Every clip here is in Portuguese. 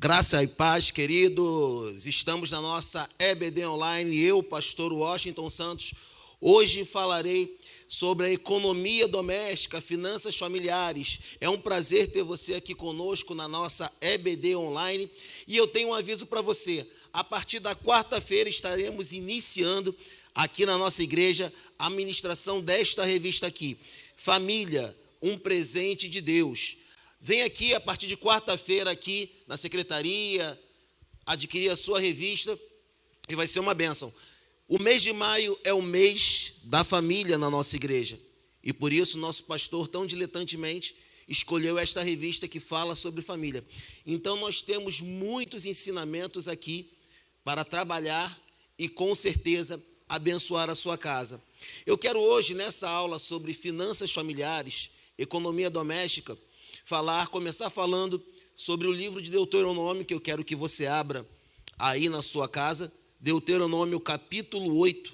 Graça e paz, queridos. Estamos na nossa EBD Online, eu, pastor Washington Santos. Hoje falarei sobre a economia doméstica, finanças familiares. É um prazer ter você aqui conosco na nossa EBD Online. E eu tenho um aviso para você. A partir da quarta-feira estaremos iniciando aqui na nossa igreja a ministração desta revista aqui. Família, um presente de Deus. Vem aqui a partir de quarta-feira aqui na secretaria, adquirir a sua revista e vai ser uma bênção. O mês de maio é o mês da família na nossa igreja. E por isso nosso pastor tão diletantemente escolheu esta revista que fala sobre família. Então nós temos muitos ensinamentos aqui para trabalhar e com certeza abençoar a sua casa. Eu quero hoje nessa aula sobre finanças familiares, economia doméstica, começar falando sobre o livro de Deuteronômio, que eu quero que você abra aí na sua casa, Deuteronômio capítulo 8,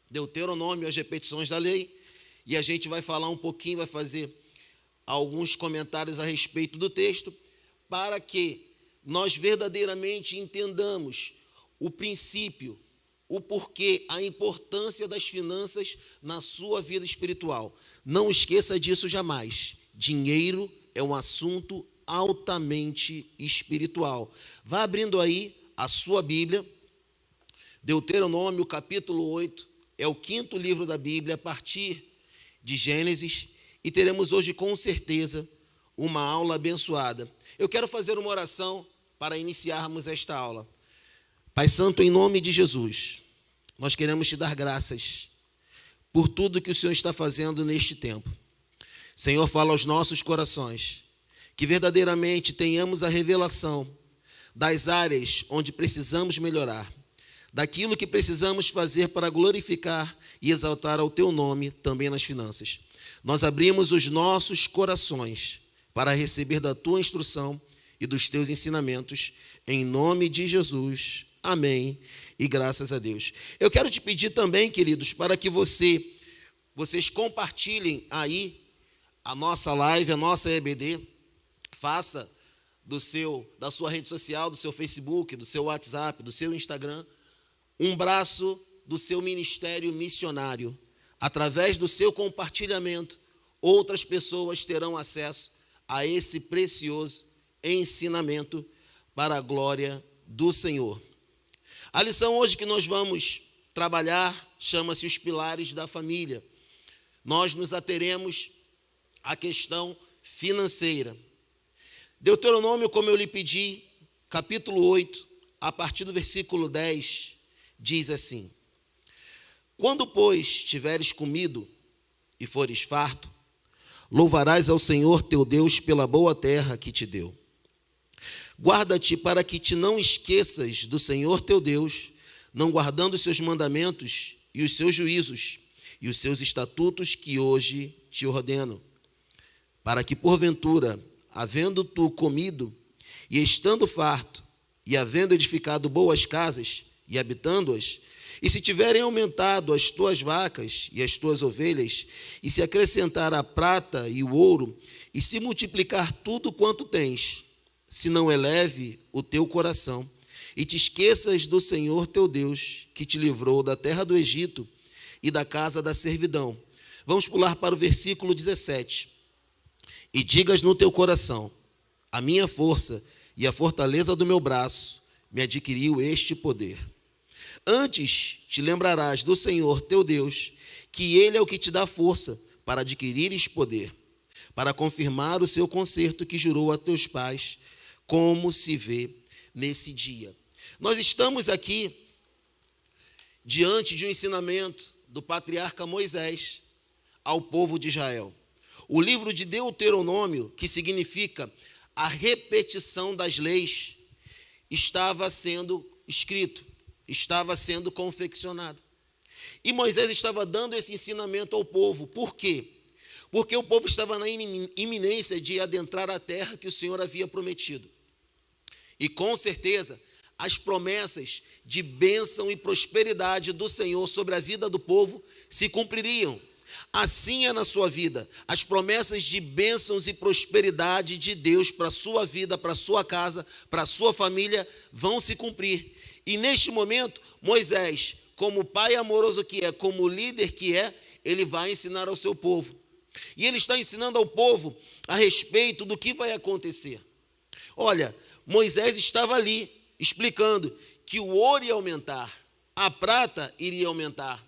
Deuteronômio, as repetições da lei, e a gente vai falar um pouquinho, vai fazer alguns comentários a respeito do texto, para que nós verdadeiramente entendamos o princípio, o porquê, a importância das finanças na sua vida espiritual. Não esqueça disso jamais. Dinheiro é um assunto altamente espiritual. Vá abrindo aí a sua Bíblia, Deuteronômio capítulo 8, é o 5º livro da Bíblia, a partir de Gênesis, e teremos hoje com certeza uma aula abençoada. Eu quero fazer uma oração para iniciarmos esta aula. Pai Santo, em nome de Jesus, nós queremos te dar graças por tudo que o Senhor está fazendo neste tempo. Senhor, fala aos nossos corações, que verdadeiramente tenhamos a revelação das áreas onde precisamos melhorar, daquilo que precisamos fazer para glorificar e exaltar ao teu nome também nas finanças. Nós abrimos os nossos corações para receber da tua instrução e dos teus ensinamentos, em nome de Jesus. Amém e graças a Deus. Eu quero te pedir também, queridos, para que vocês compartilhem aí a nossa live, a nossa EBD, faça da sua rede social, do seu Facebook, do seu WhatsApp, do seu Instagram, um braço do seu ministério missionário. Através do seu compartilhamento, outras pessoas terão acesso a esse precioso ensinamento para a glória do Senhor. A lição hoje que nós vamos trabalhar chama-se os pilares da família. Nós nos ateremos a questão financeira. Deuteronômio, como eu lhe pedi, capítulo 8, a partir do versículo 10, diz assim: Quando, pois, tiveres comido e fores farto, louvarás ao Senhor teu Deus pela boa terra que te deu. Guarda-te para que te não esqueças do Senhor teu Deus, não guardando os seus mandamentos e os seus juízos e os seus estatutos que hoje te ordeno, para que, porventura, havendo tu comido, e estando farto, e havendo edificado boas casas, e habitando-as, e se tiverem aumentado as tuas vacas e as tuas ovelhas, e se acrescentar a prata e o ouro, e se multiplicar tudo quanto tens, se não eleve o teu coração, e te esqueças do Senhor teu Deus, que te livrou da terra do Egito e da casa da servidão. Vamos pular para o versículo 17. E digas no teu coração: a minha força e a fortaleza do meu braço me adquiriu este poder. Antes te lembrarás do Senhor teu Deus, que Ele é o que te dá força para adquirires poder, para confirmar o seu concerto que jurou a teus pais, como se vê nesse dia. Nós estamos aqui diante de um ensinamento do patriarca Moisés ao povo de Israel. O livro de Deuteronômio, que significa a repetição das leis, estava sendo escrito, estava sendo confeccionado. E Moisés estava dando esse ensinamento ao povo. Por quê? Porque o povo estava na iminência de adentrar a terra que o Senhor havia prometido. E com certeza, as promessas de bênção e prosperidade do Senhor sobre a vida do povo se cumpririam. Assim é na sua vida. As promessas de bênçãos e prosperidade de Deus para a sua vida, para a sua casa, para a sua família, vão se cumprir. E neste momento, Moisés, como pai amoroso que é, como líder que é, ele vai ensinar ao seu povo. E ele está ensinando ao povo a respeito do que vai acontecer. Olha, Moisés estava ali explicando que o ouro ia aumentar, a prata iria aumentar.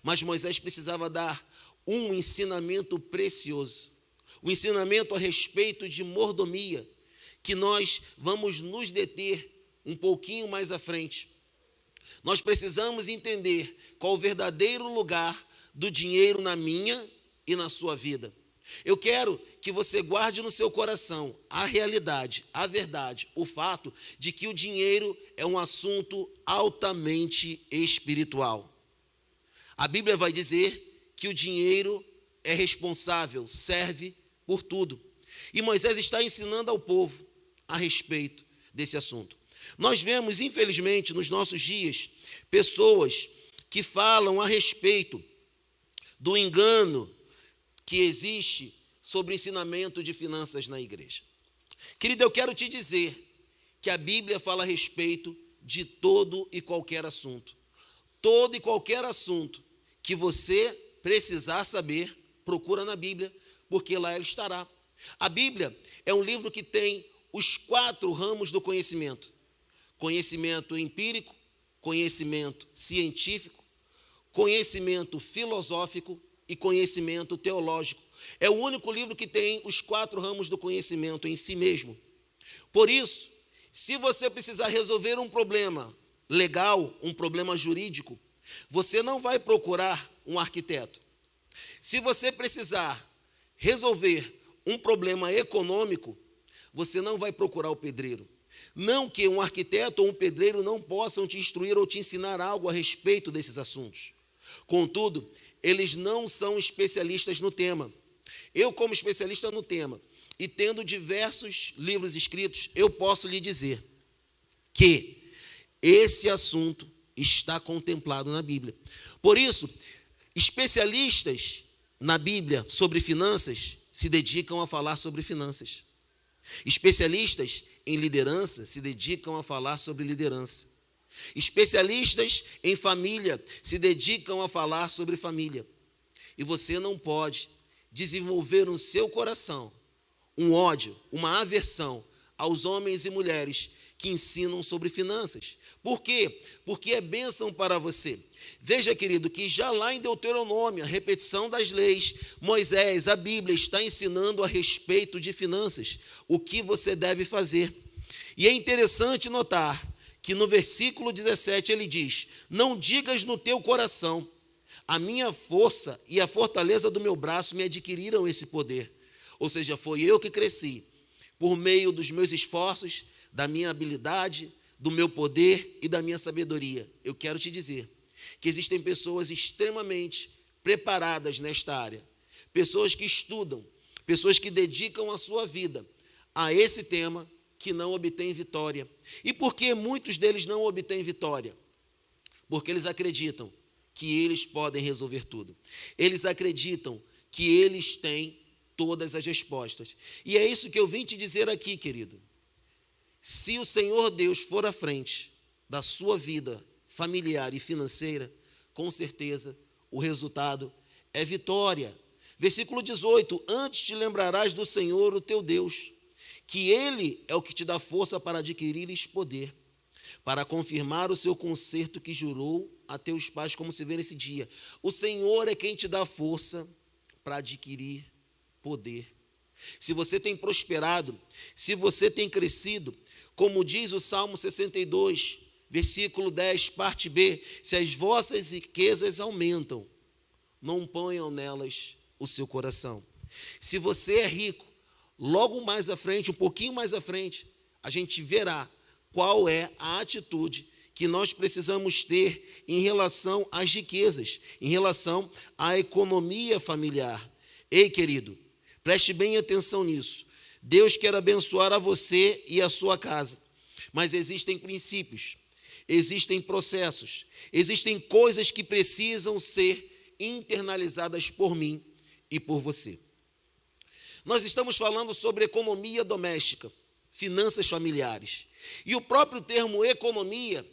Mas Moisés precisava dar um ensinamento precioso, um ensinamento a respeito de mordomia, que nós vamos nos deter um pouquinho mais à frente. Nós precisamos entender qual o verdadeiro lugar do dinheiro na minha e na sua vida. Eu quero que você guarde no seu coração a realidade, a verdade, o fato de que o dinheiro é um assunto altamente espiritual. A Bíblia vai dizer que o dinheiro é responsável, serve por tudo. E Moisés está ensinando ao povo a respeito desse assunto. Nós vemos, infelizmente, nos nossos dias, pessoas que falam a respeito do engano que existe sobre o ensinamento de finanças na igreja. Querido, eu quero te dizer que a Bíblia fala a respeito de todo e qualquer assunto. Todo e qualquer assunto que você precisar saber, procura na Bíblia, porque lá ela estará. A Bíblia é um livro que tem os 4 ramos do conhecimento: conhecimento empírico, conhecimento científico, conhecimento filosófico e conhecimento teológico. É o único livro que tem os 4 ramos do conhecimento em si mesmo. Por isso, se você precisar resolver um problema legal, um problema jurídico, você não vai procurar um arquiteto. Se você precisar resolver um problema econômico, você não vai procurar o pedreiro. Não que um arquiteto ou um pedreiro não possam te instruir ou te ensinar algo a respeito desses assuntos. Contudo, eles não são especialistas no tema. Eu, como especialista no tema, e tendo diversos livros escritos, eu posso lhe dizer que esse assunto está contemplado na Bíblia. Por isso, especialistas na Bíblia sobre finanças se dedicam a falar sobre finanças. Especialistas em liderança se dedicam a falar sobre liderança. Especialistas em família se dedicam a falar sobre família. E você não pode desenvolver no seu coração um ódio, uma aversão aos homens e mulheres que ensinam sobre finanças. Por quê? Porque é bênção para você. Veja, querido, que já lá em Deuteronômio, a repetição das leis, Moisés, a Bíblia, está ensinando a respeito de finanças, o que você deve fazer. E é interessante notar que no versículo 17 ele diz: não digas no teu coração, a minha força e a fortaleza do meu braço me adquiriram esse poder. Ou seja, foi eu que cresci por meio dos meus esforços, da minha habilidade, do meu poder e da minha sabedoria. Eu quero te dizer que existem pessoas extremamente preparadas nesta área, pessoas que estudam, pessoas que dedicam a sua vida a esse tema, que não obtêm vitória. E por que muitos deles não obtêm vitória? Porque eles acreditam que eles podem resolver tudo. Eles acreditam que eles têm todas as respostas. E é isso que eu vim te dizer aqui, querido. Se o Senhor Deus for à frente da sua vida familiar e financeira, com certeza o resultado é vitória. Versículo 18: antes te lembrarás do Senhor, o teu Deus, que Ele é o que te dá força para adquirires poder, para confirmar o seu concerto que jurou a teus pais, como se vê nesse dia. O Senhor é quem te dá força para adquirir poder. Se você tem prosperado, se você tem crescido, como diz o Salmo 62, versículo 10, parte B, se as vossas riquezas aumentam, não ponham nelas o seu coração. Se você é rico, logo mais à frente, um pouquinho mais à frente, a gente verá qual é a atitude que nós precisamos ter em relação às riquezas, em relação à economia familiar. Ei, querido, preste bem atenção nisso. Deus quer abençoar a você e a sua casa, mas existem princípios, existem processos, existem coisas que precisam ser internalizadas por mim e por você. Nós estamos falando sobre economia doméstica, finanças familiares. E o próprio termo economia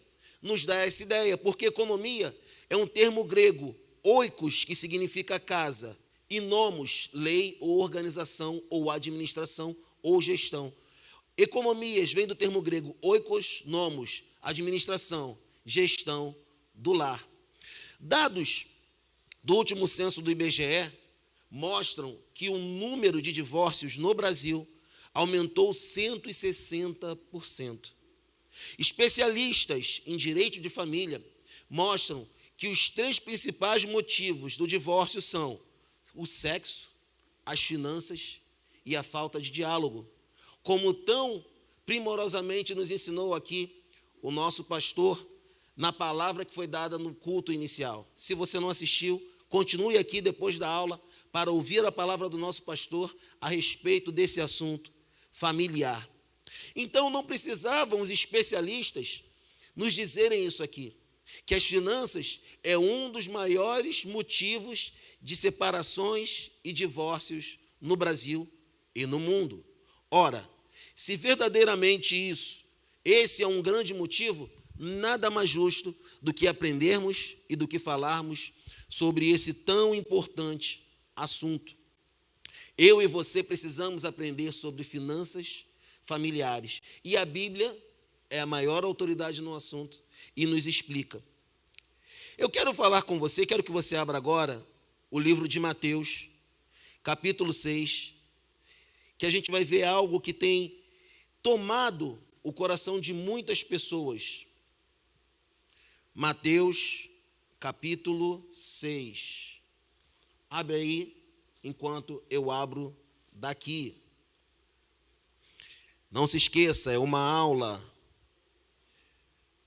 nos dá essa ideia, porque economia é um termo grego, oikos, que significa casa, e nomos, lei ou organização ou administração ou gestão. Economias vem do termo grego oikos, nomos, administração, gestão do lar. Dados do último censo do IBGE mostram que o número de divórcios no Brasil aumentou 160%. Especialistas em direito de família mostram que os 3 principais motivos do divórcio são o sexo, as finanças e a falta de diálogo, como tão primorosamente nos ensinou aqui o nosso pastor na palavra que foi dada no culto inicial. Se você não assistiu, continue aqui depois da aula para ouvir a palavra do nosso pastor a respeito desse assunto familiar. Então, não precisavam os especialistas nos dizerem isso aqui, que as finanças é um dos maiores motivos de separações e divórcios no Brasil e no mundo. Ora, se verdadeiramente esse é um grande motivo, nada mais justo do que aprendermos e do que falarmos sobre esse tão importante assunto. Eu e você precisamos aprender sobre finanças familiares. E a Bíblia é a maior autoridade no assunto e nos explica. Eu quero falar com você, quero que você abra agora o livro de Mateus, capítulo 6, que a gente vai ver algo que tem tomado o coração de muitas pessoas. Mateus, capítulo 6. Abre aí, enquanto eu abro daqui. Não se esqueça, é uma aula.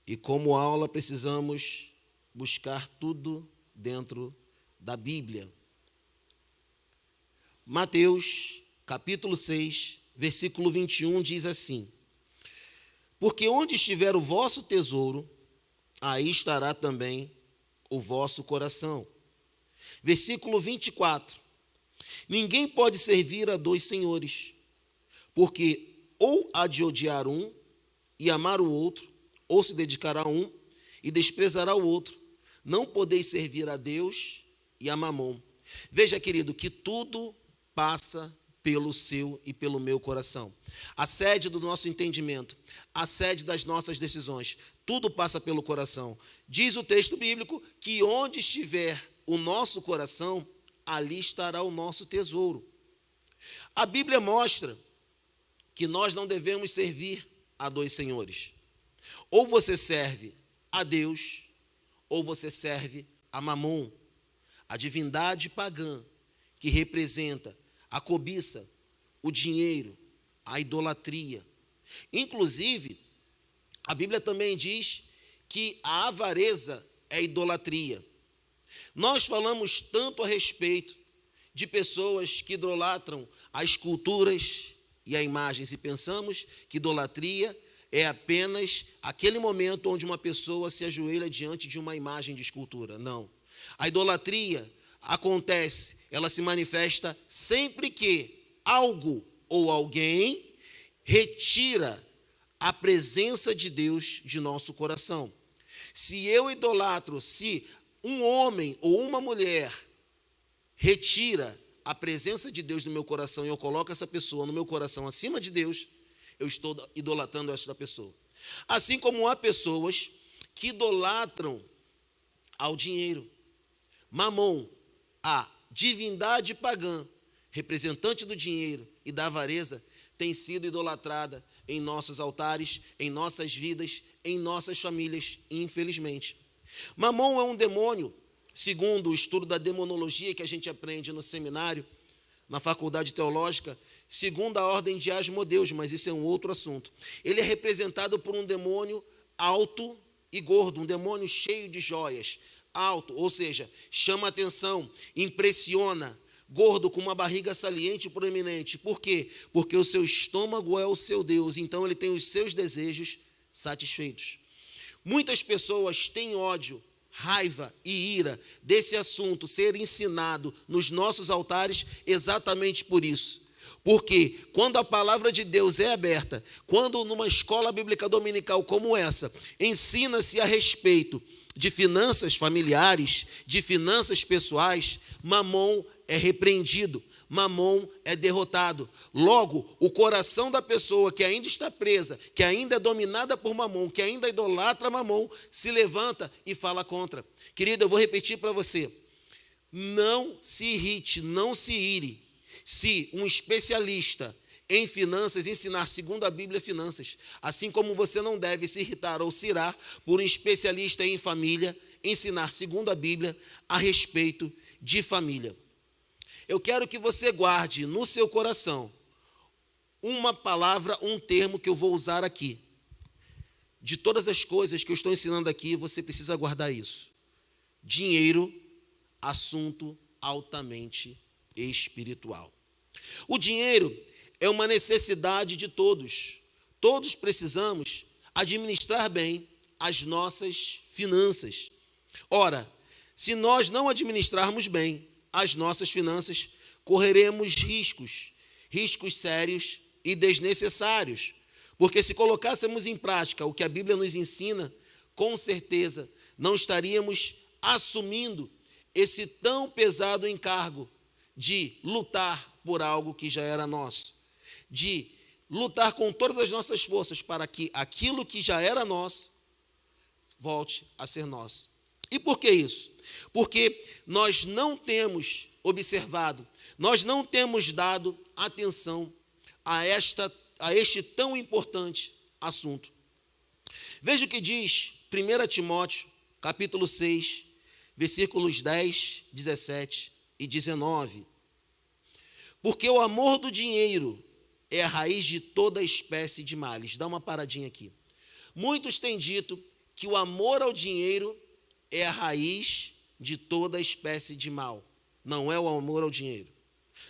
E como aula, precisamos buscar tudo dentro da Bíblia. Mateus, capítulo 6, versículo 21, diz assim: porque onde estiver o vosso tesouro, aí estará também o vosso coração. Versículo 24. Ninguém pode servir a 2 senhores, porque ou há de odiar um e amar o outro, ou se dedicará a um e desprezará o outro. Não podeis servir a Deus e a Mamon. Veja, querido, que tudo passa pelo seu e pelo meu coração. A sede do nosso entendimento, a sede das nossas decisões, tudo passa pelo coração. Diz o texto bíblico que onde estiver o nosso coração, ali estará o nosso tesouro. A Bíblia mostra que nós não devemos servir a 2 senhores. Ou você serve a Deus, ou você serve a Mamon, a divindade pagã que representa a cobiça, o dinheiro, a idolatria. Inclusive, a Bíblia também diz que a avareza é idolatria. Nós falamos tanto a respeito de pessoas que idolatram as esculturas e a imagens, e pensamos que idolatria é apenas aquele momento onde uma pessoa se ajoelha diante de uma imagem de escultura. Não. A idolatria acontece, ela se manifesta sempre que algo ou alguém retira a presença de Deus de nosso coração. Se eu idolatro, se um homem ou uma mulher retira a presença de Deus no meu coração e eu coloco essa pessoa no meu coração acima de Deus, eu estou idolatrando essa pessoa. Assim como há pessoas que idolatram ao dinheiro. Mamon, a divindade pagã, representante do dinheiro e da avareza, tem sido idolatrada em nossos altares, em nossas vidas, em nossas famílias, infelizmente. Mamon é um demônio, segundo o estudo da demonologia que a gente aprende no seminário, na faculdade teológica, segundo a ordem de Asmodeus, mas isso é um outro assunto. Ele é representado por um demônio alto e gordo, um demônio cheio de joias, alto, ou seja, chama atenção, impressiona, gordo com uma barriga saliente e proeminente. Por quê? Porque o seu estômago é o seu Deus, então ele tem os seus desejos satisfeitos. Muitas pessoas têm ódio raiva e ira desse assunto ser ensinado nos nossos altares exatamente por isso. Porque quando a palavra de Deus é aberta, quando numa escola bíblica dominical como essa, ensina-se a respeito de finanças familiares, de finanças pessoais, Mamon é repreendido, Mamon é derrotado. Logo, o coração da pessoa que ainda está presa, que ainda é dominada por Mamon, que ainda idolatra Mamon, se levanta e fala contra. Querido, eu vou repetir para você. Não se irrite, não se ire, se um especialista em finanças ensinar segundo a Bíblia finanças, assim como você não deve se irritar ou se irar por um especialista em família ensinar segundo a Bíblia a respeito de família. Eu quero que você guarde no seu coração uma palavra, um termo que eu vou usar aqui. De todas as coisas que eu estou ensinando aqui, você precisa guardar isso. Dinheiro, assunto altamente espiritual. O dinheiro é uma necessidade de todos. Todos precisamos administrar bem as nossas finanças. Ora, se nós não administrarmos bem as nossas finanças, correremos riscos sérios e desnecessários. Porque se colocássemos em prática o que a Bíblia nos ensina, com certeza não estaríamos assumindo esse tão pesado encargo de lutar por algo que já era nosso, de lutar com todas as nossas forças para que aquilo que já era nosso volte a ser nosso. E por que isso? Porque nós não temos observado, nós não temos dado atenção a este tão importante assunto. Veja o que diz 1 Timóteo, capítulo 6, versículos 10, 17 e 19. Porque o amor do dinheiro é a raiz de toda espécie de males. Dá uma paradinha aqui. Muitos têm dito que o amor ao dinheiro é a raiz de toda espécie de mal. Não é o amor ao dinheiro.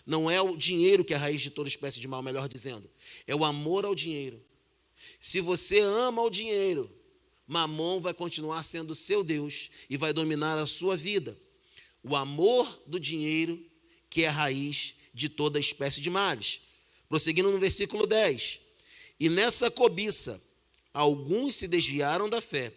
Não é o dinheiro que é a raiz de toda espécie de mal, melhor dizendo. É o amor ao dinheiro. Se você ama o dinheiro, Mamon vai continuar sendo seu Deus e vai dominar a sua vida. O amor do dinheiro que é a raiz de toda espécie de males. Prosseguindo no versículo 10. E nessa cobiça, alguns se desviaram da fé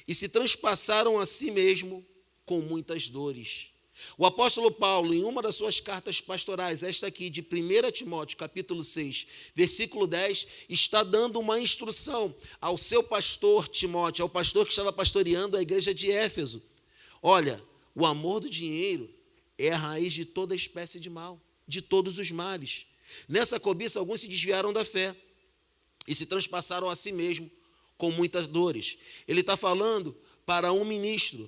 e se transpassaram a si mesmo com muitas dores. O apóstolo Paulo, em uma das suas cartas pastorais, esta aqui de 1 Timóteo, capítulo 6, versículo 10, está dando uma instrução ao seu pastor Timóteo, ao pastor que estava pastoreando a igreja de Éfeso. Olha, o amor do dinheiro é a raiz de toda espécie de mal, de todos os males. Nessa cobiça, alguns se desviaram da fé e se transpassaram a si mesmo com muitas dores. Ele está falando para um ministro.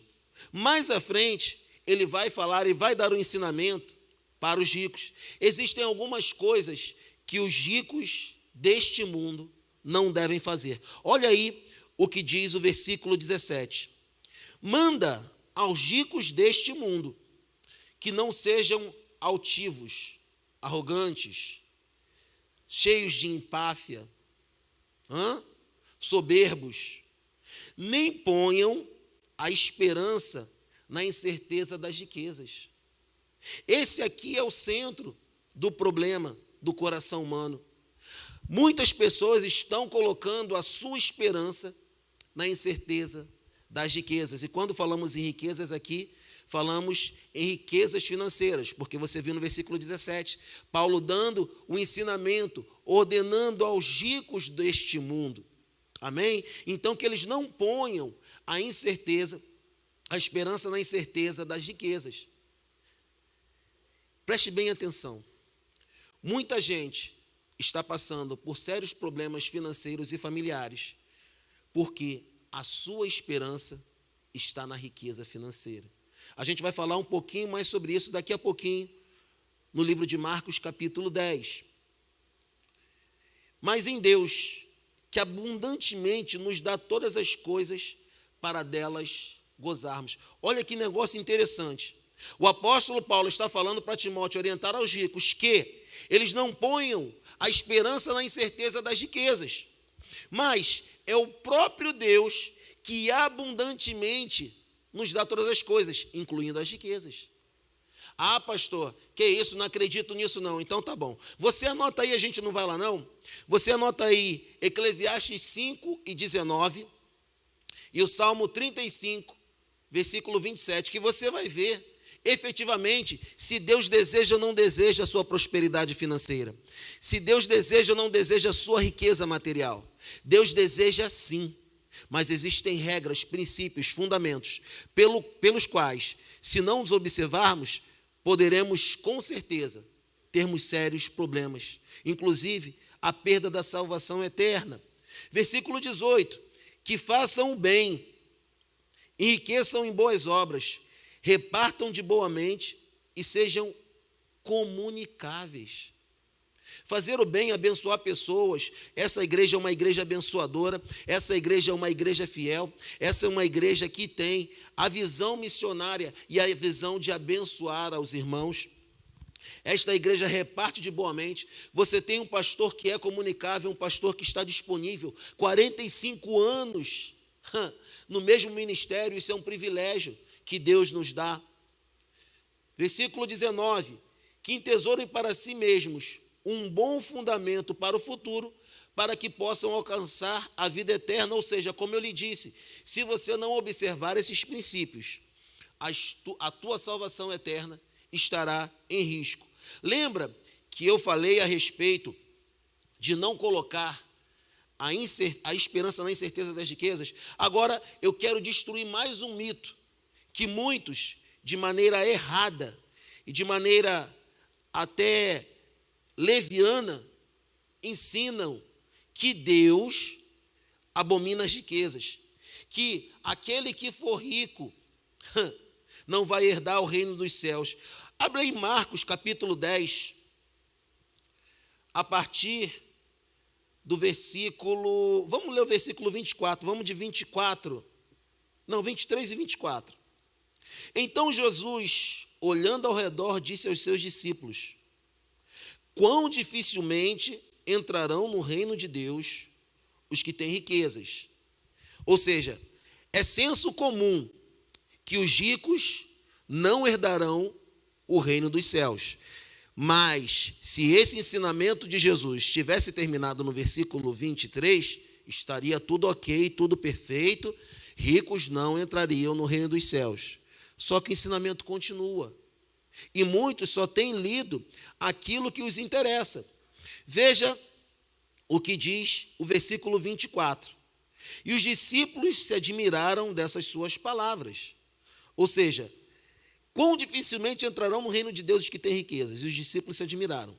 Mais à frente, ele vai falar e vai dar um ensinamento para os ricos. Existem algumas coisas que os ricos deste mundo não devem fazer. Olha aí o que diz o versículo 17. Manda aos ricos deste mundo que não sejam altivos, arrogantes, cheios de empáfia, soberbos, nem ponham a esperança na incerteza das riquezas. Esse aqui é o centro do problema do coração humano. Muitas pessoas estão colocando a sua esperança na incerteza das riquezas. E quando falamos em riquezas aqui, falamos em riquezas financeiras, porque você viu no versículo 17, Paulo dando o ensinamento, ordenando aos ricos deste mundo. Amém? Então, que eles não ponham a incerteza, a esperança na incerteza das riquezas. Preste bem atenção. Muita gente está passando por sérios problemas financeiros e familiares, porque a sua esperança está na riqueza financeira. A gente vai falar um pouquinho mais sobre isso daqui a pouquinho, no livro de Marcos, capítulo 10. Mas em Deus, que abundantemente nos dá todas as coisas para delas gozarmos. Olha que negócio interessante. O apóstolo Paulo está falando para Timóteo orientar aos ricos que eles não ponham a esperança na incerteza das riquezas, mas é o próprio Deus que abundantemente nos dá todas as coisas, incluindo as riquezas. Ah, pastor, que isso, não acredito nisso não. Então tá bom. Você anota aí, a gente não vai lá não. Você anota aí Eclesiastes 5:19 e o Salmo 35, versículo 27, que você vai ver efetivamente se Deus deseja ou não deseja a sua prosperidade financeira. Se Deus deseja ou não deseja a sua riqueza material. Deus deseja sim, mas existem regras, princípios, fundamentos, pelos quais, se não os observarmos, poderemos com certeza termos sérios problemas, inclusive a perda da salvação eterna. Versículo 18, que façam o bem, enriqueçam em boas obras, repartam de boa mente e sejam comunicáveis. Fazer o bem, abençoar pessoas. Essa igreja é uma igreja abençoadora, essa igreja é uma igreja fiel, essa é uma igreja que tem a visão missionária e a visão de abençoar aos irmãos. Esta igreja reparte de boa mente. Você tem um pastor que é comunicável, um pastor que está disponível, 45 anos no mesmo ministério, isso é um privilégio que Deus nos dá. Versículo 19, que entesourem para si mesmos um bom fundamento para o futuro, para que possam alcançar a vida eterna. Ou seja, como eu lhe disse, se você não observar esses princípios, a tua salvação eterna estará em risco. Lembra que eu falei a respeito de não colocar a esperança na incerteza das riquezas? Agora eu quero destruir mais um mito que muitos, de maneira errada e de maneira até leviana, ensinam que Deus abomina as riquezas, que aquele que for rico não vai herdar o reino dos céus. Abre aí Marcos capítulo 10, a partir do versículo, vamos ler o versículo 24, vamos de 23 e 24. Então Jesus, olhando ao redor, disse aos seus discípulos: quão dificilmente entrarão no reino de Deus os que têm riquezas. Ou seja, é senso comum que os ricos não herdarão o reino dos céus. Mas, se esse ensinamento de Jesus tivesse terminado no versículo 23, estaria tudo ok, tudo perfeito, ricos não entrariam no reino dos céus. Só que o ensinamento continua. E muitos só têm lido aquilo que os interessa. Veja o que diz o versículo 24. E os discípulos se admiraram dessas suas palavras. Ou seja, quão dificilmente entrarão no reino de Deus os que têm riquezas. E os discípulos se admiraram.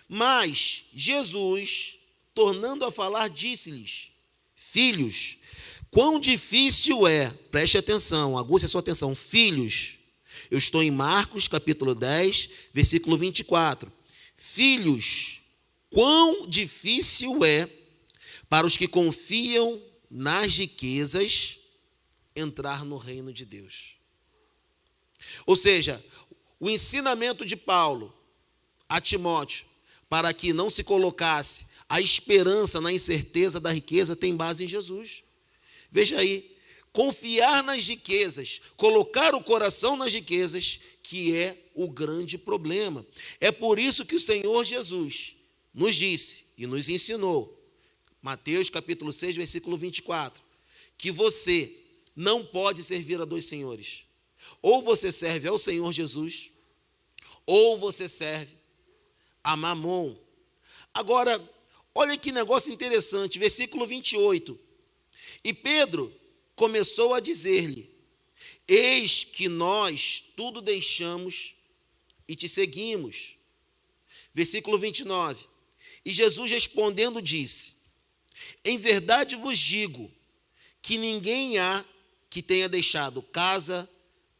Mas Jesus, tornando a falar, disse-lhes: filhos, quão difícil é, preste atenção, aguce a sua atenção, filhos. Eu estou em Marcos, capítulo 10, versículo 24. Filhos, quão difícil é para os que confiam nas riquezas entrar no reino de Deus. Ou seja, o ensinamento de Paulo a Timóteo, para que não se colocasse a esperança na incerteza da riqueza, tem base em Jesus. Veja aí. Confiar nas riquezas, colocar o coração nas riquezas, que é o grande problema. É por isso que o Senhor Jesus nos disse e nos ensinou, Mateus capítulo 6, versículo 24, que você não pode servir a dois senhores. Ou você serve ao Senhor Jesus, ou você serve a Mamon. Agora, olha que negócio interessante, versículo 28. E Pedro começou a dizer-lhe: eis que nós tudo deixamos e te seguimos. Versículo 29. E Jesus respondendo disse: em verdade vos digo que ninguém há que tenha deixado casa,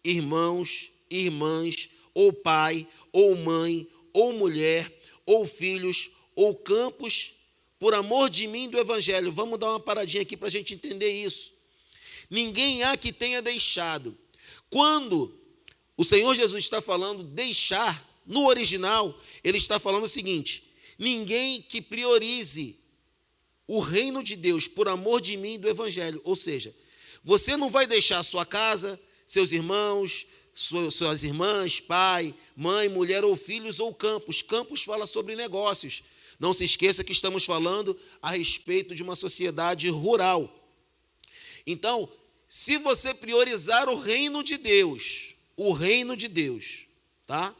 irmãos, irmãs, ou pai, ou mãe, ou mulher, ou filhos, ou campos, por amor de mim e do evangelho. Vamos dar uma paradinha aqui para a gente entender isso. Ninguém há que tenha deixado. Quando o Senhor Jesus está falando deixar, no original, ele está falando o seguinte: ninguém que priorize o reino de Deus por amor de mim e do evangelho. Ou seja, Você não vai deixar sua casa, seus irmãos, suas irmãs, pai, mãe, mulher ou filhos ou campos. Campos fala sobre negócios. Não se esqueça que estamos falando a respeito de uma sociedade rural. Então, se você priorizar o reino de Deus, tá?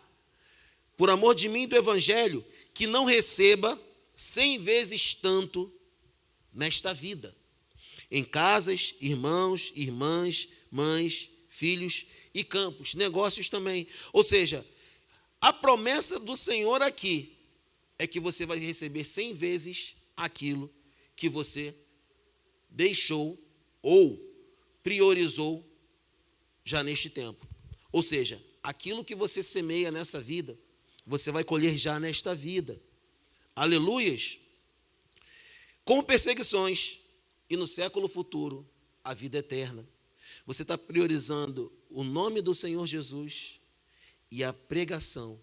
Por amor de mim e do evangelho, que não receba 100 vezes tanto nesta vida. Em casas, irmãos, irmãs, mães, filhos e campos, negócios também. Ou seja, a promessa do Senhor aqui é que você vai receber 100 vezes aquilo que você deixou ou priorizou já neste tempo. Ou seja, aquilo que você semeia nessa vida, você vai colher já nesta vida. Aleluias! Com perseguições e no século futuro, a vida eterna. Você está priorizando o nome do Senhor Jesus e a pregação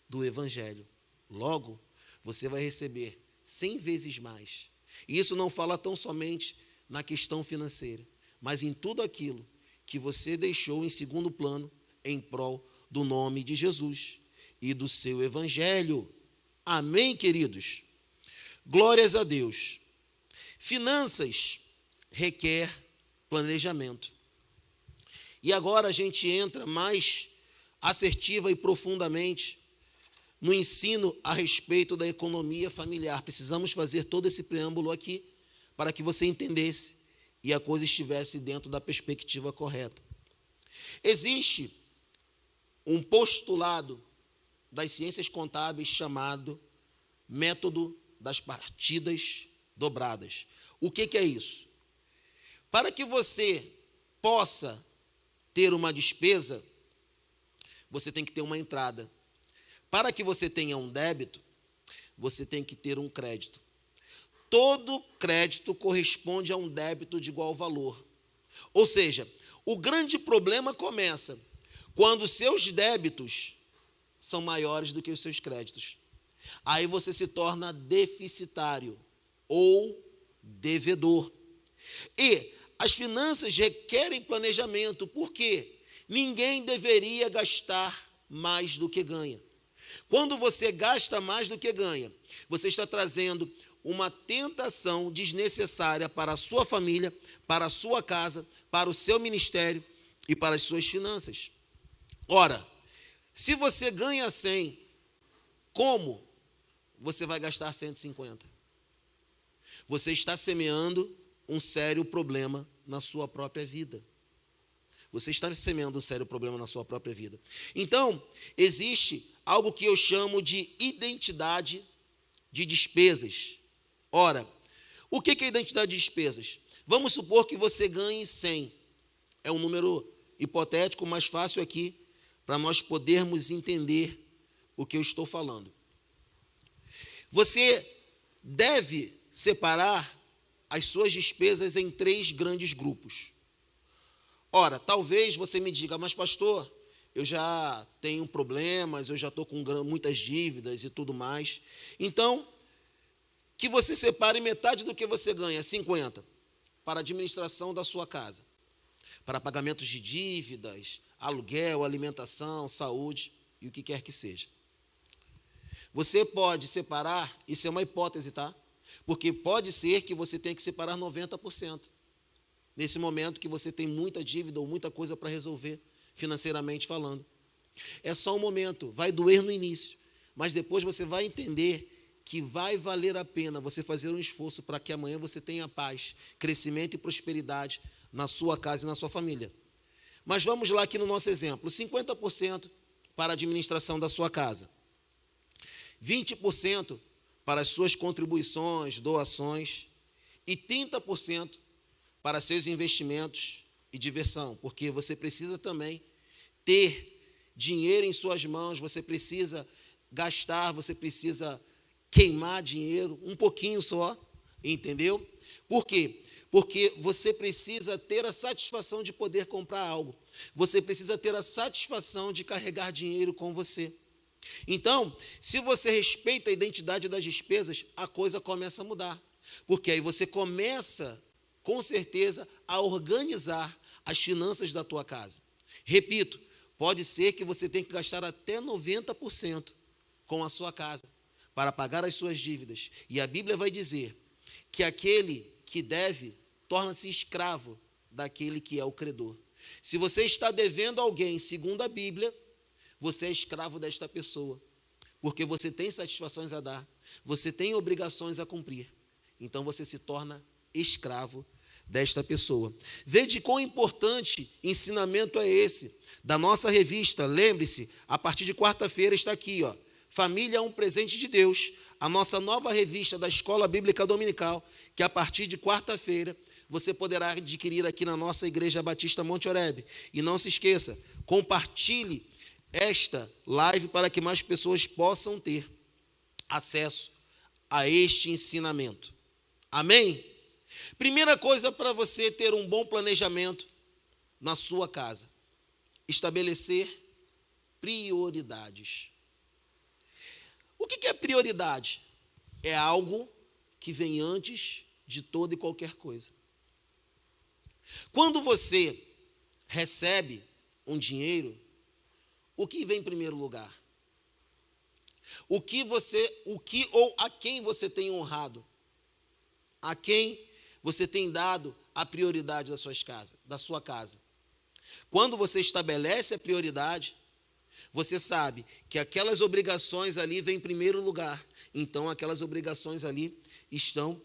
do Evangelho. Logo, você vai receber 100 vezes mais. E isso não fala tão somente na questão financeira, mas em tudo aquilo que você deixou em segundo plano em prol do nome de Jesus e do seu Evangelho. Amém, queridos? Glórias a Deus. Finanças requer planejamento. E agora a gente entra mais assertiva e profundamente no ensino a respeito da economia familiar. Precisamos fazer todo esse preâmbulo aqui para que você entendesse e a coisa estivesse dentro da perspectiva correta. Existe um postulado das ciências contábeis chamado método das partidas dobradas. O que é isso? Para que você possa ter uma despesa, você tem que ter uma entrada. Para que você tenha um débito, você tem que ter um crédito. Todo crédito corresponde a um débito de igual valor. Ou seja, o grande problema começa quando seus débitos são maiores do que os seus créditos. Aí você se torna deficitário ou devedor. E as finanças requerem planejamento, porque ninguém deveria gastar mais do que ganha. Quando você gasta mais do que ganha, você está trazendo uma tentação desnecessária para a sua família, para a sua casa, para o seu ministério e para as suas finanças. Ora, se você ganha 100, como você vai gastar 150? Você está semeando um sério problema na sua própria vida. Você está semeando um sério problema na sua própria vida. Então, existe algo que eu chamo de identidade de despesas. Ora, o que é identidade de despesas? Vamos supor que você ganhe 100. É um número hipotético, mais fácil aqui, para nós podermos entender o que eu estou falando. Você deve separar as suas despesas em 3 grandes grupos. Ora, talvez você me diga, mas pastor, eu já tenho problemas, eu já estou com muitas dívidas e tudo mais. Então, que você separe metade do que você ganha, 50, para a administração da sua casa, para pagamentos de dívidas, aluguel, alimentação, saúde e o que quer que seja. Você pode separar, isso é uma hipótese, tá? Porque pode ser que você tenha que separar 90%. Nesse momento que você tem muita dívida ou muita coisa para resolver, financeiramente falando. É só um momento, vai doer no início, mas depois você vai entender que vai valer a pena você fazer um esforço para que amanhã você tenha paz, crescimento e prosperidade na sua casa e na sua família. Mas vamos lá aqui no nosso exemplo, 50% para a administração da sua casa, 20% para as suas contribuições, doações e 30% para seus investimentos e diversão, porque você precisa também ter dinheiro em suas mãos, você precisa gastar, você precisa queimar dinheiro, um pouquinho só, entendeu? Por quê? Porque você precisa ter a satisfação de poder comprar algo, você precisa ter a satisfação de carregar dinheiro com você. Então, se você respeita a identidade das despesas, a coisa começa a mudar, porque aí você começa com certeza, a organizar as finanças da tua casa. Repito, pode ser que você tenha que gastar até 90% com a sua casa para pagar as suas dívidas. E a Bíblia vai dizer que aquele que deve torna-se escravo daquele que é o credor. Se você está devendo a alguém, segundo a Bíblia, você é escravo desta pessoa, porque você tem satisfações a dar, você tem obrigações a cumprir. Então você se torna escravo desta pessoa. Veja quão importante ensinamento é esse da nossa revista. Lembre-se, a partir de quarta-feira está aqui, ó. Família é um presente de Deus, a nossa nova revista da Escola Bíblica Dominical, que a partir de quarta-feira você poderá adquirir aqui na nossa Igreja Batista Monte Oreb. E não se esqueça, compartilhe esta live para que mais pessoas possam ter acesso a este ensinamento. Amém? Primeira coisa para você ter um bom planejamento na sua casa: estabelecer prioridades. O que é prioridade? É algo que vem antes de toda e qualquer coisa. Quando você recebe um dinheiro, o que vem em primeiro lugar? O que ou a quem você tem honrado? A quem você tem dado a prioridade da sua casa? Quando você estabelece a prioridade, você sabe que aquelas obrigações ali vêm em primeiro lugar. Então, aquelas obrigações ali estão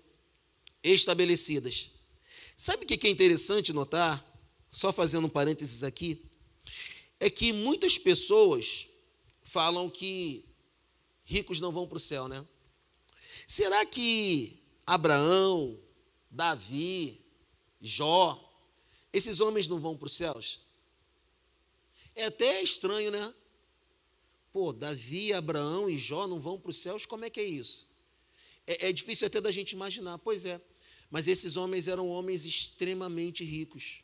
estabelecidas. Sabe o que é interessante notar? Só fazendo um parênteses aqui, é que muitas pessoas falam que ricos não vão para o céu, né? Será que Abraão, Davi, Jó, esses homens não vão para os céus? É até estranho, né? Pô, Davi, Abraão e Jó não vão para os céus? Como é que é isso? É difícil até da gente imaginar. Pois é, mas esses homens eram homens extremamente ricos.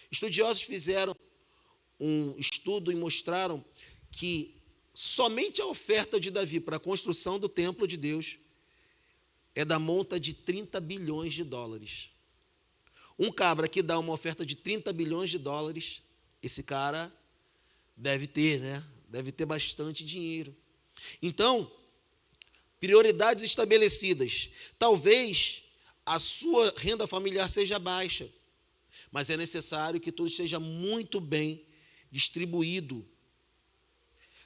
Estudiosos fizeram um estudo e mostraram que somente a oferta de Davi para a construção do templo de Deus é da monta de 30 bilhões de dólares. Um cabra que dá uma oferta de 30 bilhões de dólares, esse cara deve ter, né? Deve ter bastante dinheiro. Então, prioridades estabelecidas. Talvez a sua renda familiar seja baixa, mas é necessário que tudo esteja muito bem distribuído.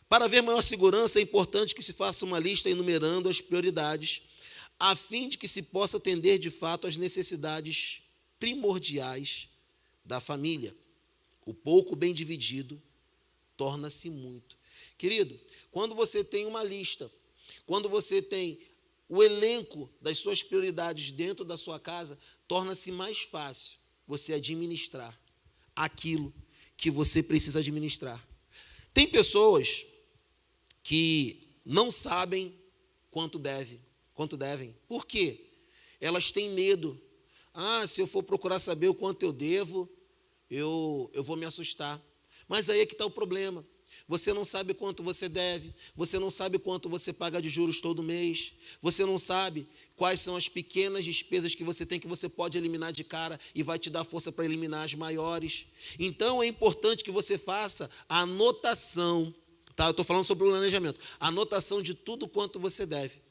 Para haver maior segurança, é importante que se faça uma lista enumerando as prioridades, a fim de que se possa atender de fato às necessidades primordiais da família. O pouco bem dividido torna-se muito. Querido, quando você tem uma lista, quando você tem o elenco das suas prioridades dentro da sua casa, torna-se mais fácil você administrar aquilo que você precisa administrar. Tem pessoas que não sabem quanto devem. Por quê? Elas têm medo. Se eu for procurar saber o quanto eu devo, eu vou me assustar. Mas aí é que está o problema. Você não sabe quanto você deve, você não sabe quanto você paga de juros todo mês, você não sabe quais são as pequenas despesas que você tem, que você pode eliminar de cara e vai te dar força para eliminar as maiores. Então, é importante que você faça a anotação, tá? Eu estou falando sobre o planejamento, a anotação de tudo quanto você deve.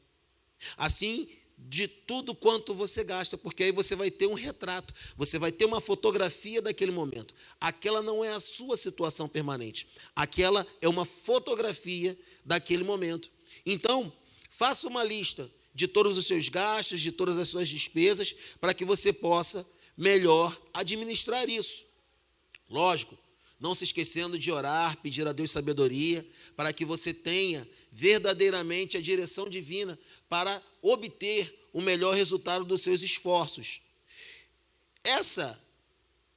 Assim, de tudo quanto você gasta, porque aí você vai ter um retrato, você vai ter uma fotografia daquele momento. Aquela não é a sua situação permanente, aquela é uma fotografia daquele momento. Então, faça uma lista de todos os seus gastos, de todas as suas despesas, para que você possa melhor administrar isso. Lógico, não se esquecendo de orar, pedir a Deus sabedoria, para que você tenha verdadeiramente a direção divina para obter o melhor resultado dos seus esforços. Essa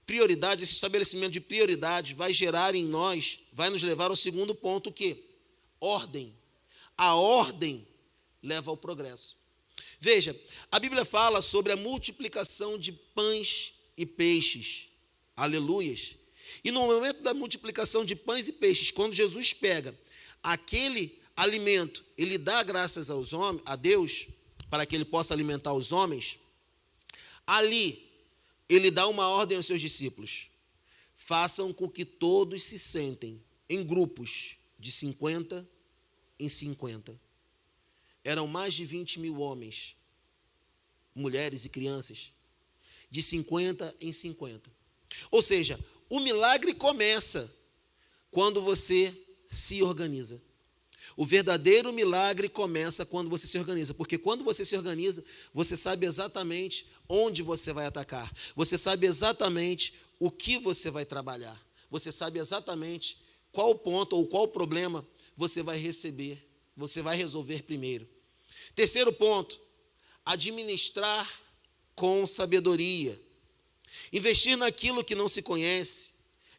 prioridade, esse estabelecimento de prioridade vai gerar em nós, vai nos levar ao segundo ponto, que ordem. A ordem leva ao progresso. Veja, a Bíblia fala sobre a multiplicação de pães e peixes. Aleluias. E no momento da multiplicação de pães e peixes, quando Jesus pega aquele alimento, ele dá graças aos homens, a Deus, para que ele possa alimentar os homens, ali ele dá uma ordem aos seus discípulos: façam com que todos se sentem em grupos de 50 em 50. Eram mais de 20 mil homens, mulheres e crianças, de 50 em 50. Ou seja, o milagre começa quando você se organiza. O verdadeiro milagre começa quando você se organiza, porque quando você se organiza, você sabe exatamente onde você vai atacar, você sabe exatamente o que você vai trabalhar, você sabe exatamente qual ponto ou qual problema você vai receber, você vai resolver primeiro. Terceiro ponto, administrar com sabedoria. Investir naquilo que não se conhece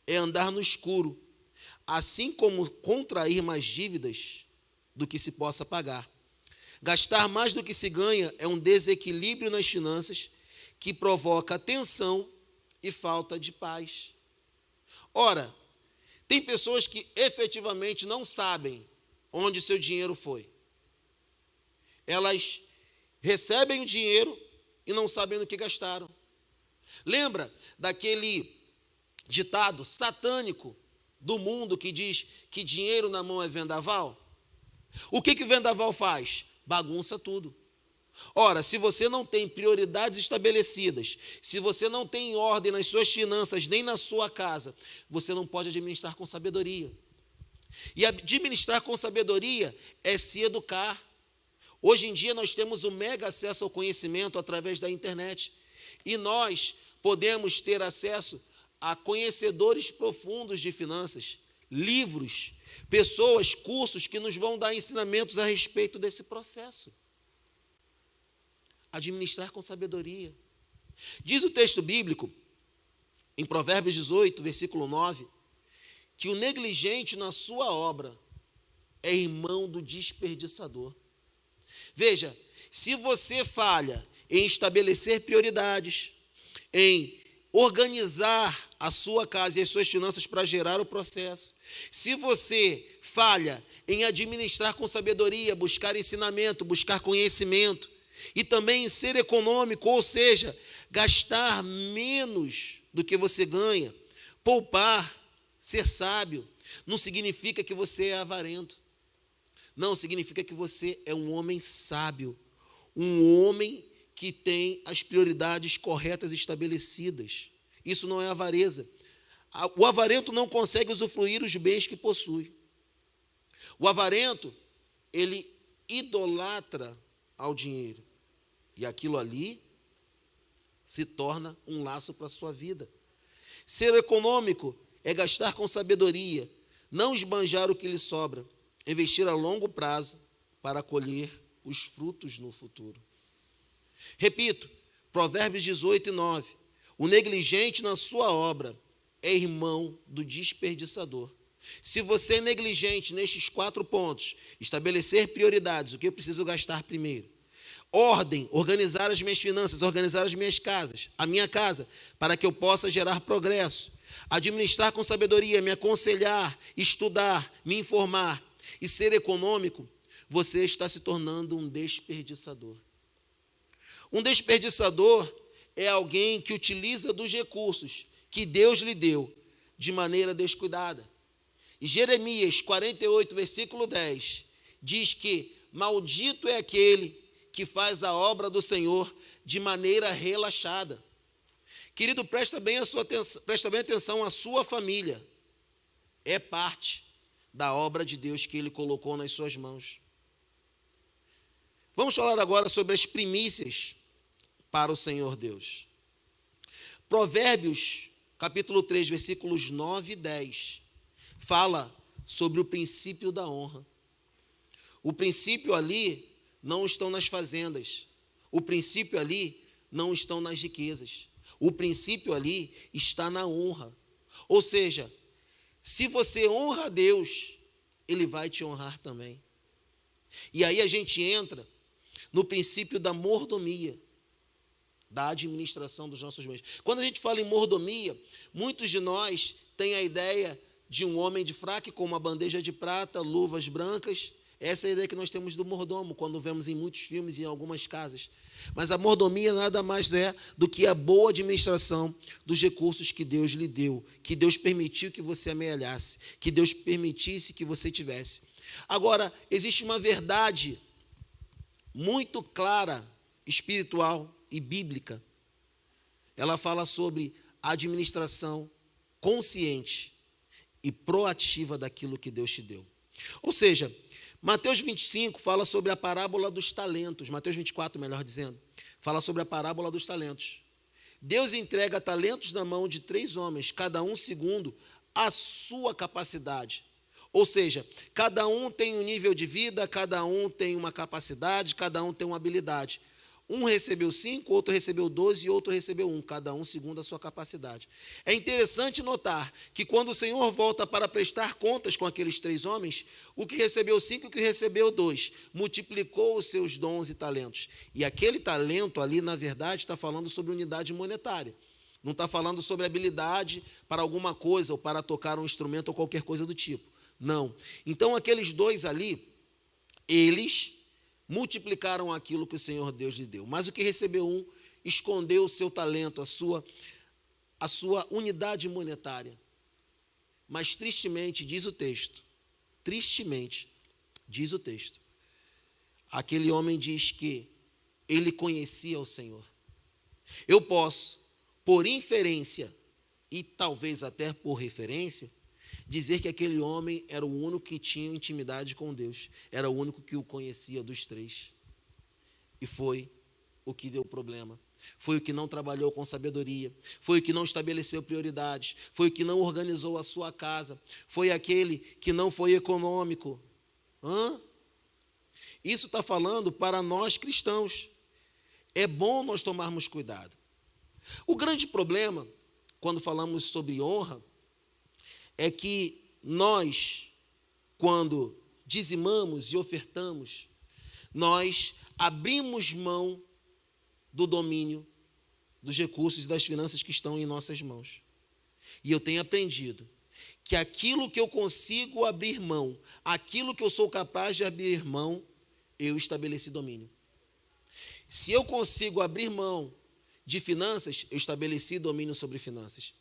é andar no escuro, assim como contrair mais dívidas do que se possa pagar. Gastar mais do que se ganha é um desequilíbrio nas finanças que provoca tensão e falta de paz. Ora, tem pessoas que efetivamente não sabem onde seu dinheiro foi. Elas recebem o dinheiro e não sabem no que gastaram. Lembra daquele ditado satânico do mundo que diz que dinheiro na mão é vendaval? O que o vendaval faz? Bagunça tudo. Ora, se você não tem prioridades estabelecidas, se você não tem ordem nas suas finanças, nem na sua casa, você não pode administrar com sabedoria. E administrar com sabedoria é se educar. Hoje em dia nós temos um mega acesso ao conhecimento através da internet. E nós podemos ter acesso a conhecedores profundos de finanças, livros, pessoas, cursos que nos vão dar ensinamentos a respeito desse processo. Administrar com sabedoria. Diz o texto bíblico, em Provérbios 18, versículo 9, que o negligente na sua obra é irmão do desperdiçador. Veja, se você falha em estabelecer prioridades, em organizar a sua casa e as suas finanças para gerar o processo, se você falha em administrar com sabedoria, buscar ensinamento, buscar conhecimento, e também em ser econômico, ou seja, gastar menos do que você ganha, poupar, ser sábio, não significa que você é avarento. Não, significa que você é um homem sábio, um homem que tem as prioridades corretas estabelecidas. Isso não é avareza. O avarento não consegue usufruir os bens que possui. O avarento, ele idolatra ao dinheiro. E aquilo ali se torna um laço para a sua vida. Ser econômico é gastar com sabedoria, não esbanjar o que lhe sobra, investir a longo prazo para colher os frutos no futuro. Repito, Provérbios 18, 9. O negligente na sua obra é irmão do desperdiçador. Se você é negligente nestes 4 pontos, estabelecer prioridades, o que eu preciso gastar primeiro? Ordem, organizar as minhas finanças, organizar as minhas casas, a minha casa, para que eu possa gerar progresso. Administrar com sabedoria, me aconselhar, estudar, me informar e ser econômico, você está se tornando um desperdiçador. Um desperdiçador é alguém que utiliza dos recursos que Deus lhe deu de maneira descuidada. E Jeremias 48, versículo 10, diz que maldito é aquele que faz a obra do Senhor de maneira relaxada. Querido, presta bem atenção, a sua família é parte da obra de Deus que Ele colocou nas suas mãos. Vamos falar agora sobre as primícias para o Senhor Deus. Provérbios, capítulo 3, versículos 9 e 10, fala sobre o princípio da honra. O princípio ali não estão nas fazendas. O princípio ali não estão nas riquezas. O princípio ali está na honra. Ou seja, se você honra a Deus, Ele vai te honrar também. E aí a gente entra no princípio da mordomia, da administração dos nossos bens. Quando a gente fala em mordomia, muitos de nós têm a ideia de um homem de fraque com uma bandeja de prata, luvas brancas, Essa é a ideia que nós temos do mordomo, quando vemos em muitos filmes e em algumas casas. Mas a mordomia nada mais é do que a boa administração dos recursos que Deus lhe deu, que Deus permitiu que você amealhasse, que Deus permitisse que você tivesse. Agora, existe uma verdade muito clara, espiritual e bíblica. Ela fala sobre a administração consciente e proativa daquilo que Deus te deu. Ou seja, Mateus 25 fala sobre a parábola dos talentos. Mateus 24, melhor dizendo, fala sobre a parábola dos talentos. Deus entrega talentos na mão de 3 homens, cada um segundo a sua capacidade. Ou seja, cada um tem um nível de vida, cada um tem uma capacidade, cada um tem uma habilidade. Um recebeu 5, outro recebeu 12 e outro recebeu 1, cada um segundo a sua capacidade. É interessante notar que quando o Senhor volta para prestar contas com aqueles 3 homens, o que recebeu 5 e o que recebeu 2, multiplicou os seus dons e talentos. E aquele talento ali, na verdade, está falando sobre unidade monetária. Não está falando sobre habilidade para alguma coisa, ou para tocar um instrumento ou qualquer coisa do tipo. Não. Então, aqueles 2 ali, eles multiplicaram aquilo que o Senhor Deus lhe deu. Mas o que recebeu 1, escondeu o seu talento, a sua unidade monetária. Mas tristemente, diz o texto, aquele homem diz que ele conhecia o Senhor. Eu posso, por inferência, e talvez até por referência, dizer que aquele homem era o único que tinha intimidade com Deus. Era o único que o conhecia dos 3. E foi o que deu problema. Foi o que não trabalhou com sabedoria. Foi o que não estabeleceu prioridades. Foi o que não organizou a sua casa. Foi aquele que não foi econômico. Isso está falando para nós cristãos. É bom nós tomarmos cuidado. O grande problema, quando falamos sobre honra, é que nós, quando dizimamos e ofertamos, nós abrimos mão do domínio dos recursos e das finanças que estão em nossas mãos. E eu tenho aprendido que aquilo que eu consigo abrir mão, aquilo que eu sou capaz de abrir mão, eu estabeleci domínio. Se eu consigo abrir mão de finanças, eu estabeleci domínio sobre finanças.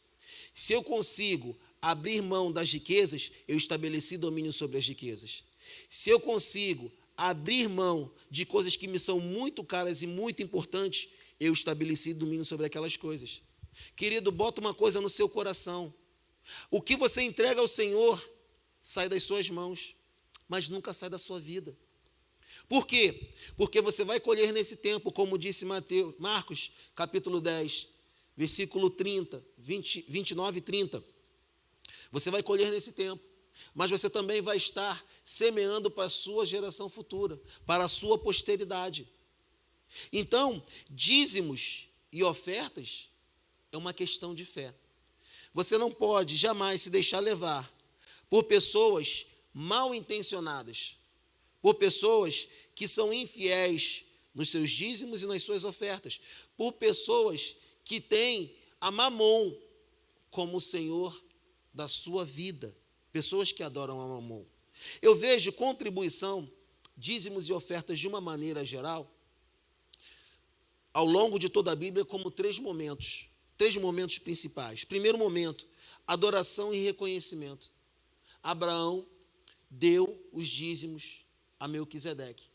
Se eu consigo abrir mão das riquezas, eu estabeleci domínio sobre as riquezas. Se eu consigo abrir mão de coisas que me são muito caras e muito importantes, eu estabeleci domínio sobre aquelas coisas. Querido, bota uma coisa no seu coração. O que você entrega ao Senhor sai das suas mãos, mas nunca sai da sua vida. Por quê? Porque você vai colher nesse tempo, como disse Marcos, capítulo 10, versículo 29 e 30. Você vai colher nesse tempo, mas você também vai estar semeando para a sua geração futura, para a sua posteridade. Então, dízimos e ofertas é uma questão de fé. Você não pode jamais se deixar levar por pessoas mal intencionadas, por pessoas que são infiéis nos seus dízimos e nas suas ofertas, por pessoas que têm a Mamon como o Senhor da sua vida, pessoas que adoram a Mamon. Eu vejo contribuição, dízimos e ofertas de uma maneira geral, ao longo de toda a Bíblia, como 3 momentos principais. Primeiro momento, adoração e reconhecimento. Abraão deu os dízimos a Melquisedeque.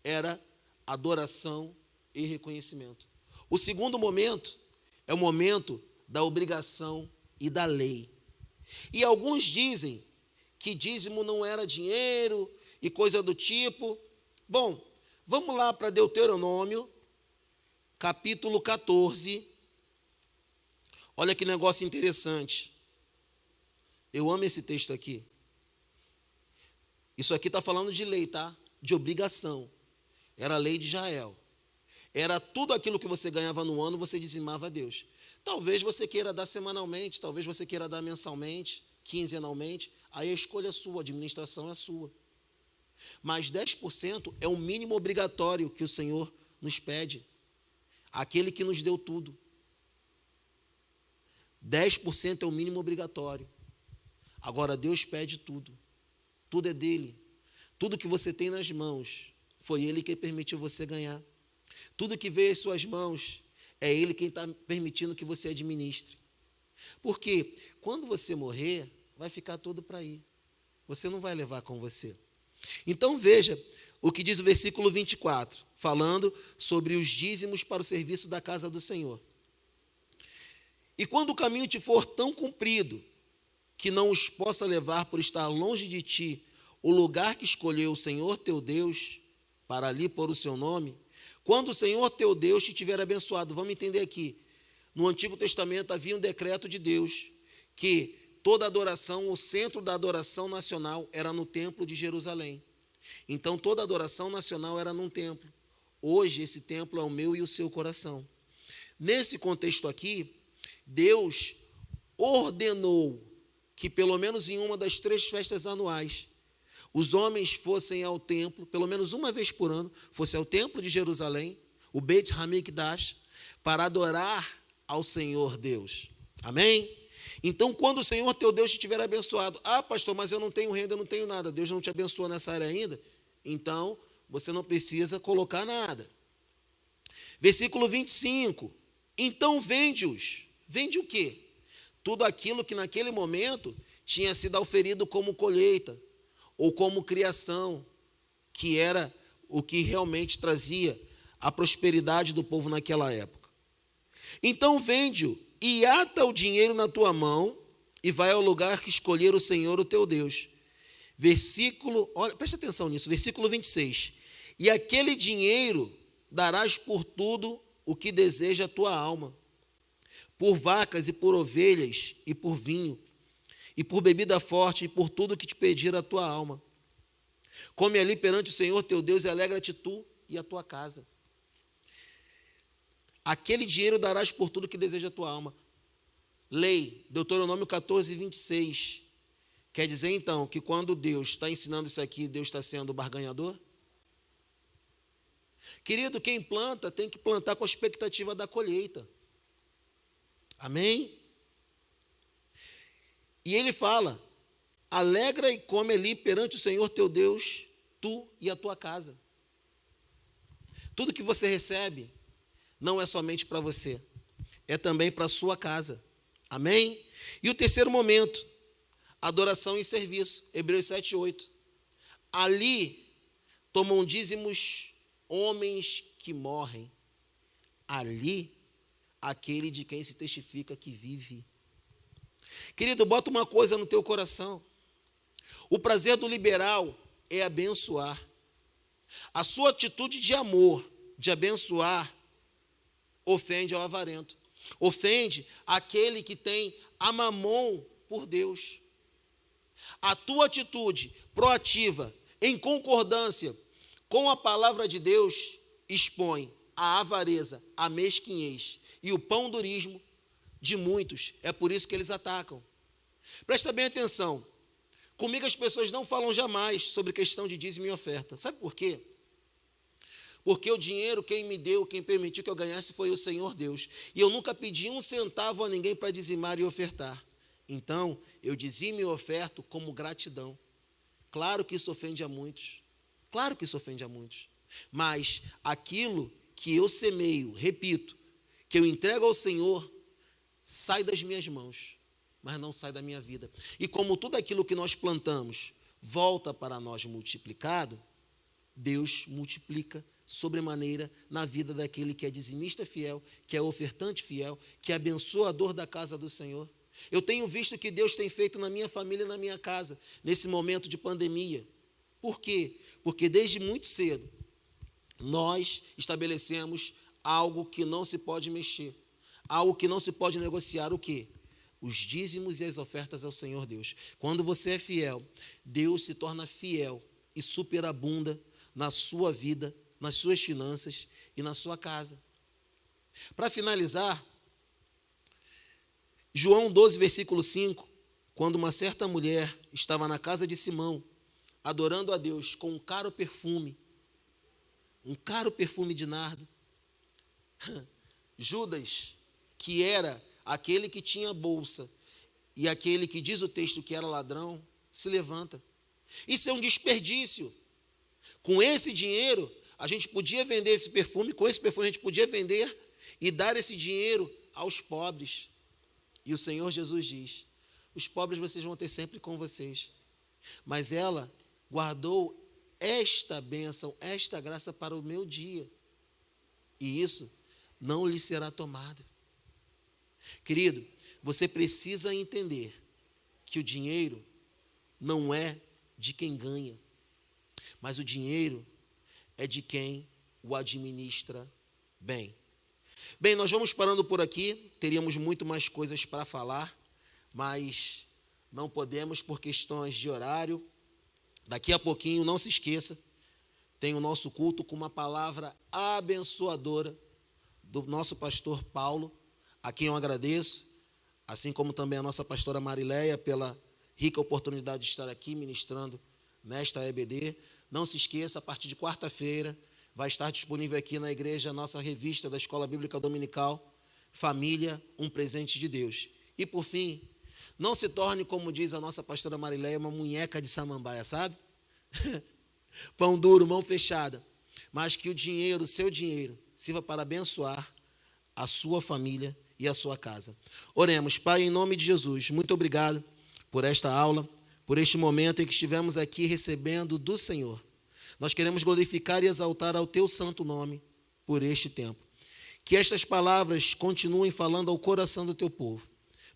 Era adoração e reconhecimento. O segundo momento é o momento da obrigação e da lei. E alguns dizem que dízimo não era dinheiro e coisa do tipo. Bom, vamos lá para Deuteronômio, capítulo 14. Olha que negócio interessante. Eu amo esse texto aqui. Isso aqui está falando de lei, tá? De obrigação. Era a lei de Israel. Era tudo aquilo que você ganhava no ano, você dizimava a Deus. Talvez você queira dar semanalmente, talvez você queira dar mensalmente, quinzenalmente. Aí a escolha é sua, a administração é sua. Mas 10% é o mínimo obrigatório que o Senhor nos pede. Aquele que nos deu tudo. 10% é o mínimo obrigatório. Agora, Deus pede tudo. Tudo é dele. Tudo que você tem nas mãos, foi Ele quem permitiu você ganhar. Tudo que veio às suas mãos, é Ele quem está permitindo que você administre. Porque quando você morrer, vai ficar tudo para aí. Você não vai levar com você. Então veja o que diz o versículo 24, falando sobre os dízimos para o serviço da casa do Senhor. E quando o caminho te for tão comprido, que não os possa levar por estar longe de ti, o lugar que escolheu o Senhor teu Deus, para ali pôr o seu nome, quando o Senhor teu Deus te tiver abençoado, vamos entender aqui, no Antigo Testamento havia um decreto de Deus, que toda adoração, o centro da adoração nacional era no templo de Jerusalém. Então toda adoração nacional era num templo. Hoje esse templo é o meu e o seu coração. Nesse contexto aqui, Deus ordenou que pelo menos em uma das 3 festas anuais, os homens fossem ao templo, pelo menos uma vez por ano, fossem ao templo de Jerusalém, o Beit Hamikdash, para adorar ao Senhor Deus. Amém? Então, quando o Senhor teu Deus te tiver abençoado, pastor, mas eu não tenho renda, eu não tenho nada, Deus não te abençoou nessa área ainda, então você não precisa colocar nada. Versículo 25, então vende-os. Vende o quê? Tudo aquilo que naquele momento tinha sido auferido como colheita, ou como criação, que era o que realmente trazia a prosperidade do povo naquela época. Então vende-o e ata o dinheiro na tua mão e vai ao lugar que escolher o Senhor, o teu Deus. Olha, preste atenção nisso, versículo 26. E aquele dinheiro darás por tudo o que deseja a tua alma, por vacas e por ovelhas e por vinho, e por bebida forte e por tudo que te pedir a tua alma. Come ali perante o Senhor teu Deus e alegra-te tu e a tua casa. Aquele dinheiro darás por tudo que deseja a tua alma. Lei, Deuteronômio 14, 26. Quer dizer, então, que quando Deus está ensinando isso aqui, Deus está sendo barganhador? Querido, quem planta tem que plantar com a expectativa da colheita. Amém? E ele fala, alegra e come ali perante o Senhor teu Deus, tu e a tua casa. Tudo que você recebe não é somente para você, é também para a sua casa. Amém? E o terceiro momento, adoração e serviço, Hebreus 7, 8. Ali tomam dízimos homens que morrem. Ali, aquele de quem se testifica que vive. Querido, bota uma coisa no teu coração. O prazer do liberal é abençoar. A sua atitude de amor, de abençoar, ofende ao avarento. Ofende aquele que tem a mamon por Deus. A tua atitude proativa, em concordância com a palavra de Deus, expõe a avareza, a mesquinhez e o pão-durismo de muitos. É por isso que eles atacam. Presta bem atenção. Comigo as pessoas não falam jamais sobre questão de dízimo e oferta. Sabe por quê? Porque o dinheiro, quem me deu, quem permitiu que eu ganhasse foi o Senhor Deus. E eu nunca pedi um centavo a ninguém para dizimar e ofertar. Então, eu dizimo e oferto como gratidão. Claro que isso ofende a muitos. Claro que isso ofende a muitos. Mas aquilo que eu semeio, repito, que eu entrego ao Senhor, sai das minhas mãos, mas não sai da minha vida. E como tudo aquilo que nós plantamos volta para nós multiplicado, Deus multiplica sobremaneira na vida daquele que é dizimista fiel, que é ofertante fiel, que é abençoador da casa do Senhor. Eu tenho visto o que Deus tem feito na minha família e na minha casa, nesse momento de pandemia. Por quê? Porque desde muito cedo, nós estabelecemos algo que não se pode mexer, algo que não se pode negociar, o quê? Os dízimos e as ofertas ao Senhor Deus. Quando você é fiel, Deus se torna fiel e superabunda na sua vida, nas suas finanças e na sua casa. Para finalizar, João 12, versículo 5, quando uma certa mulher estava na casa de Simão, adorando a Deus com um caro perfume de nardo, Judas, que era aquele que tinha bolsa e aquele que diz o texto que era ladrão, se levanta. Isso é um desperdício. Com esse dinheiro, a gente podia vender esse perfume, com esse perfume a gente podia vender e dar esse dinheiro aos pobres. E o Senhor Jesus diz: os pobres vocês vão ter sempre com vocês. Mas ela guardou esta bênção, esta graça para o meu dia. E isso não lhe será tomado. Querido, você precisa entender que o dinheiro não é de quem ganha, mas o dinheiro é de quem o administra bem. Bem, nós vamos parando por aqui, teríamos muito mais coisas para falar, mas não podemos por questões de horário. Daqui a pouquinho, não se esqueça, tem o nosso culto com uma palavra abençoadora do nosso pastor Paulo, a quem eu agradeço, assim como também a nossa pastora Marileia, pela rica oportunidade de estar aqui ministrando nesta EBD. Não se esqueça, a partir de quarta-feira, vai estar disponível aqui na igreja a nossa revista da Escola Bíblica Dominical, Família, um Presente de Deus. E por fim, não se torne, como diz a nossa pastora Marileia, uma munheca de samambaia, sabe? Pão duro, mão fechada. Mas que o dinheiro, o seu dinheiro, sirva para abençoar a sua família e a sua casa. Oremos. Pai, em nome de Jesus, muito obrigado por esta aula, por este momento em que estivemos aqui recebendo do Senhor. Nós queremos glorificar e exaltar ao teu santo nome por este tempo. Que estas palavras continuem falando ao coração do teu povo.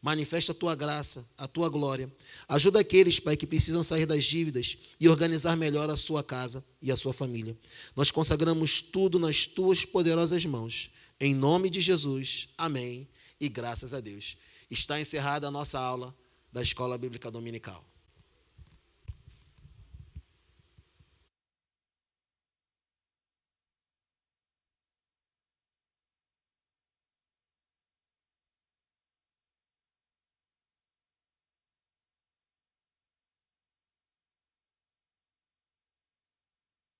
Manifesta a tua graça, a tua glória. Ajuda aqueles, Pai, que precisam sair das dívidas e organizar melhor a sua casa e a sua família. Nós consagramos tudo nas tuas poderosas mãos. Em nome de Jesus, amém e graças a Deus. Está encerrada a nossa aula da Escola Bíblica Dominical.